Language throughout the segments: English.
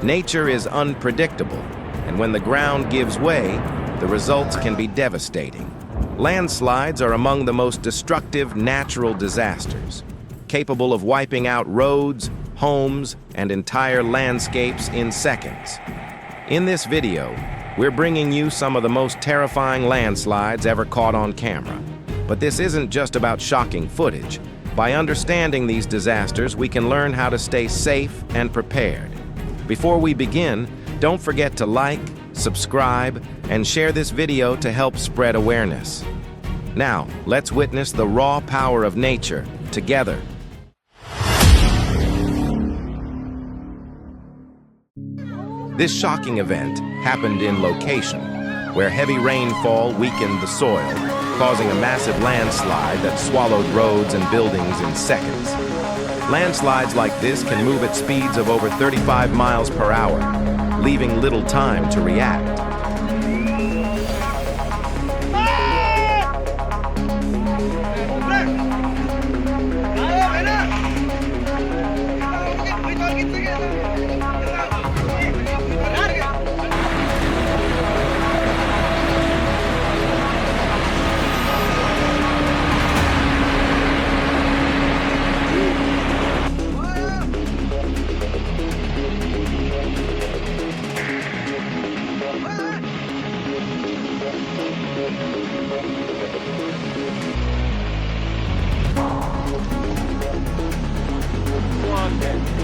Nature is unpredictable, and when the ground gives way, the results can be devastating. Landslides are among the most destructive natural disasters, capable of wiping out roads, homes, and entire landscapes in seconds. In this video, we're bringing you some of the most terrifying landslides ever caught on camera. But this isn't just about shocking footage. By understanding these disasters, we can learn how to stay safe and prepared. Before we begin, don't forget to like, subscribe, and share this video to help spread awareness. Now, let's witness the raw power of nature together. This shocking event happened in location, where heavy rainfall weakened the soil, causing a massive landslide that swallowed roads and buildings in seconds. Landslides like this can move at speeds of over 35 miles per hour, leaving little time to react.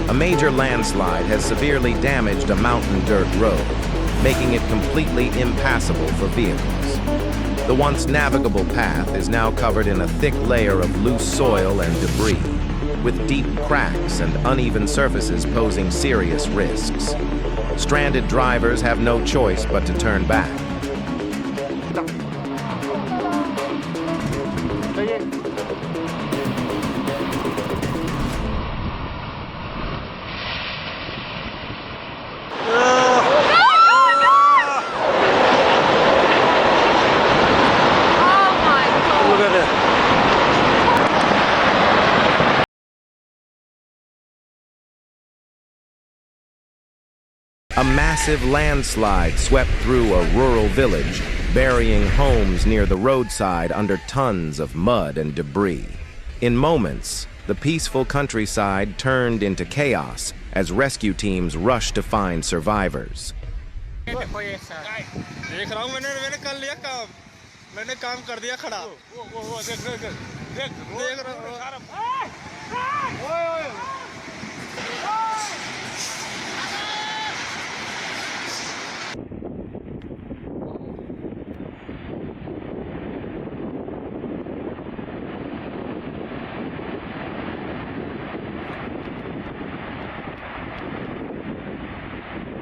A major landslide has severely damaged a mountain dirt road, making it completely impassable for vehicles. The once navigable path is now covered in a thick layer of loose soil and debris, with deep cracks and uneven surfaces posing serious risks. Stranded drivers have no choice but to turn back. A massive landslide swept through a rural village, burying homes near the roadside under tons of mud and debris. In moments, the peaceful countryside turned into chaos as rescue teams rushed to find survivors.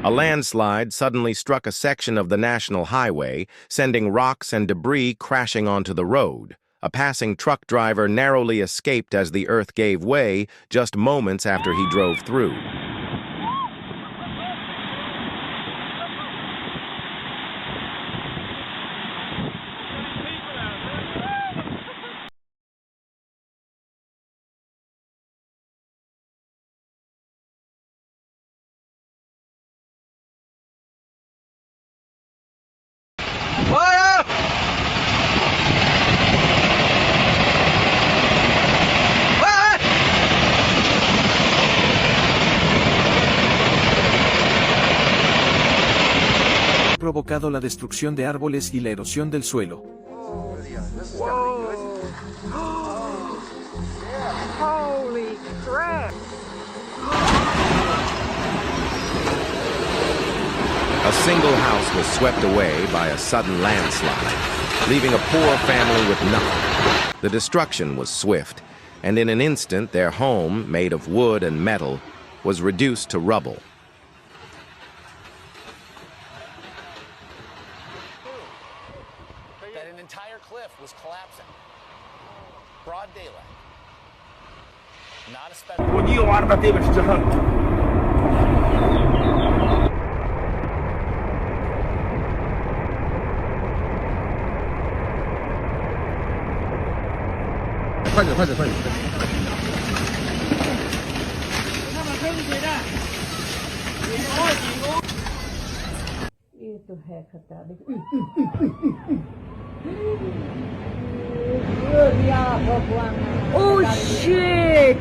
A landslide suddenly struck a section of the national highway, sending rocks and debris crashing onto the road. A passing truck driver narrowly escaped as the earth gave way just moments after he drove through. Provocado la destrucción de árboles y la erosión del suelo. Holy crap! A single house was swept away by a sudden landslide, leaving a poor family with nothing. The destruction was swift, and in an instant their home, made of wood and metal, was reduced to rubble. That an entire cliff was collapsing. Broad daylight. Not a special... Esto es catálico. Oh shit!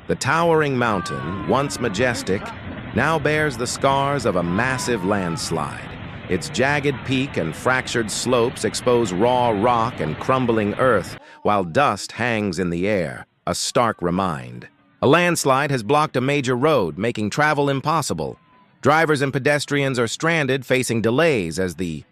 The towering mountain, once majestic, now bears the scars of a massive landslide. Its jagged peak and fractured slopes expose raw rock and crumbling earth, while dust hangs in the air, a stark reminder. A landslide has blocked a major road, making travel impossible. Drivers and pedestrians are stranded, facing delays as the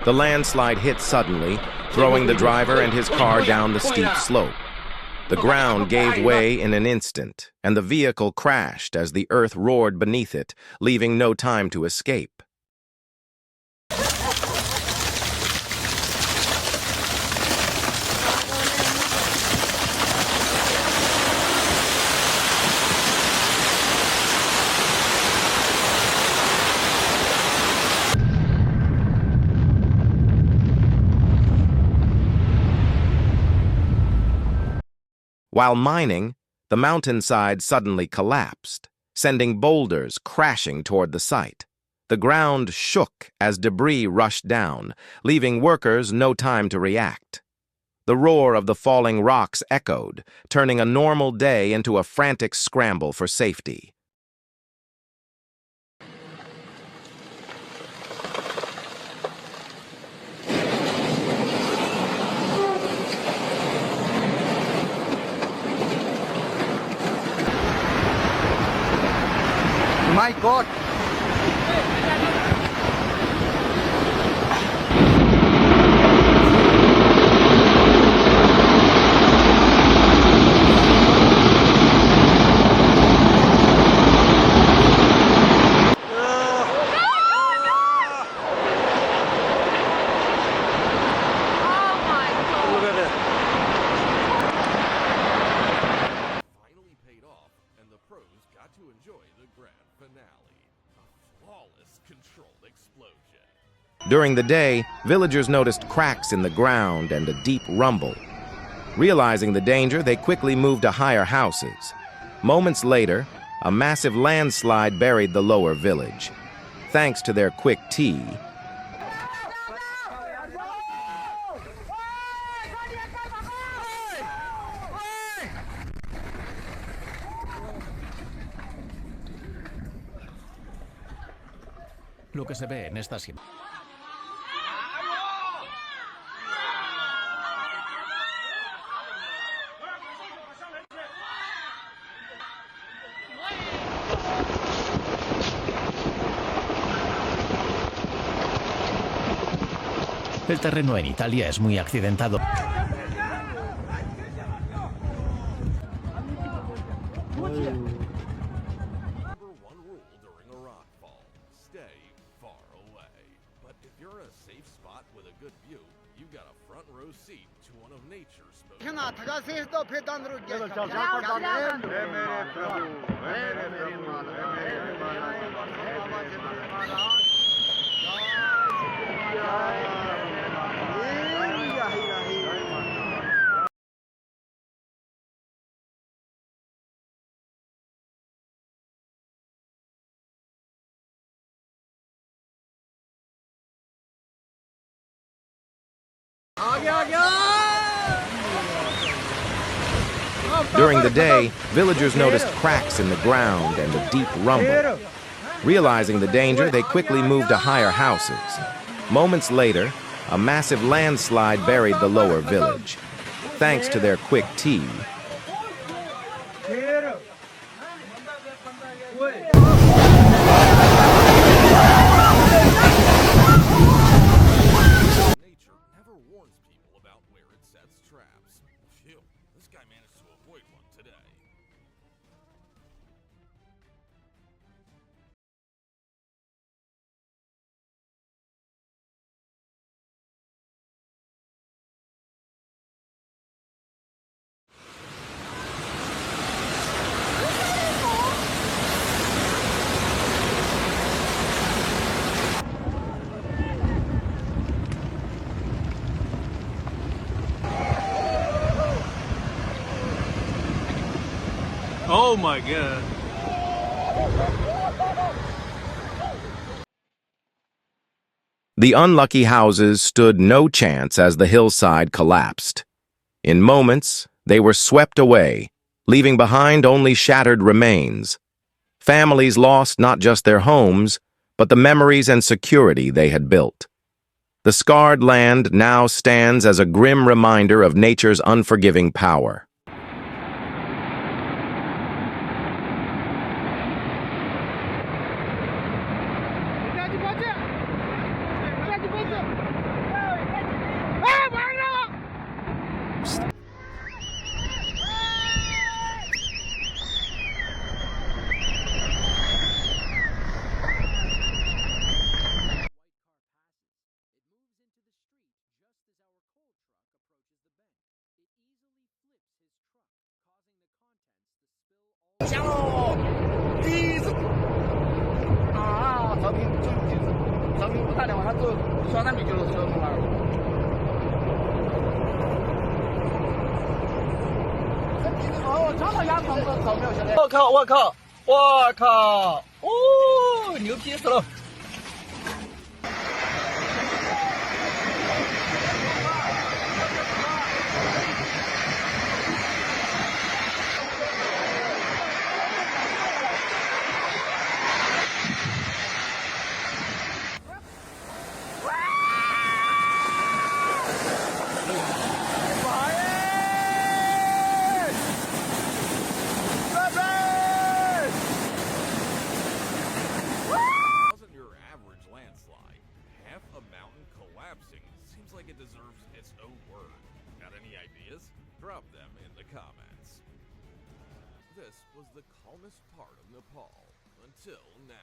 The landslide hit suddenly, throwing the driver and his car down the steep slope. The ground gave way in an instant, and the vehicle crashed as the earth roared beneath it, leaving no time to escape. While mining, the mountainside suddenly collapsed, sending boulders crashing toward the site. The ground shook as debris rushed down, leaving workers no time to react. The roar of the falling rocks echoed, turning a normal day into a frantic scramble for safety. My God! To enjoy the grand finale, a flawless controlled explosion. During the day, villagers noticed cracks in the ground and a deep rumble. Realizing the danger, they quickly moved to higher houses. Moments later, a massive landslide buried the lower village. Thanks to their quick tea, Lo que se ve en estas imágenes. El terreno en Italia es muy accidentado. Number one rule during a rock fall: stay far away. But if you're in a safe spot with a good view, you got a front row seat to one of nature's most During the day, villagers noticed cracks in the ground and a deep rumble. Realizing the danger, they quickly moved to higher houses. Moments later, a massive landslide buried the lower village. Thanks to their quick team, nature never warns people about where it sets traps. Phew, this guy managed to avoid one today. Oh my god. the unlucky houses stood no chance as the hillside collapsed. In moments, they were swept away, leaving behind only shattered remains. Families lost not just their homes, but the memories and security they had built. The scarred land now stands as a grim reminder of nature's unforgiving power.我靠！哦，牛逼死了！Wasn't your average landslide. Half a mountain collapsing seems like it deserves its own word. Got any ideas? Drop them in the comments. This was the calmest part of Nepal until now.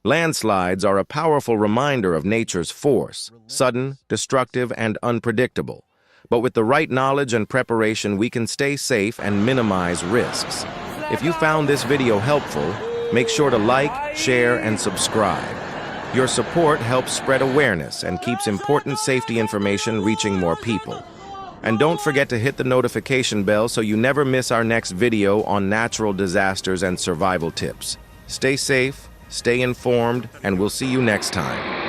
Landslides are a powerful reminder of nature's force, sudden, destructive, and unpredictable. But with the right knowledge and preparation, we can stay safe and minimize risks. If you found this video helpful, make sure to like, share, and subscribe. Your support helps spread awareness and keeps important safety information reaching more people. And don't forget to hit the notification bell so you never miss our next video on natural disasters and survival tips. Stay safe, stay informed, and we'll see you next time.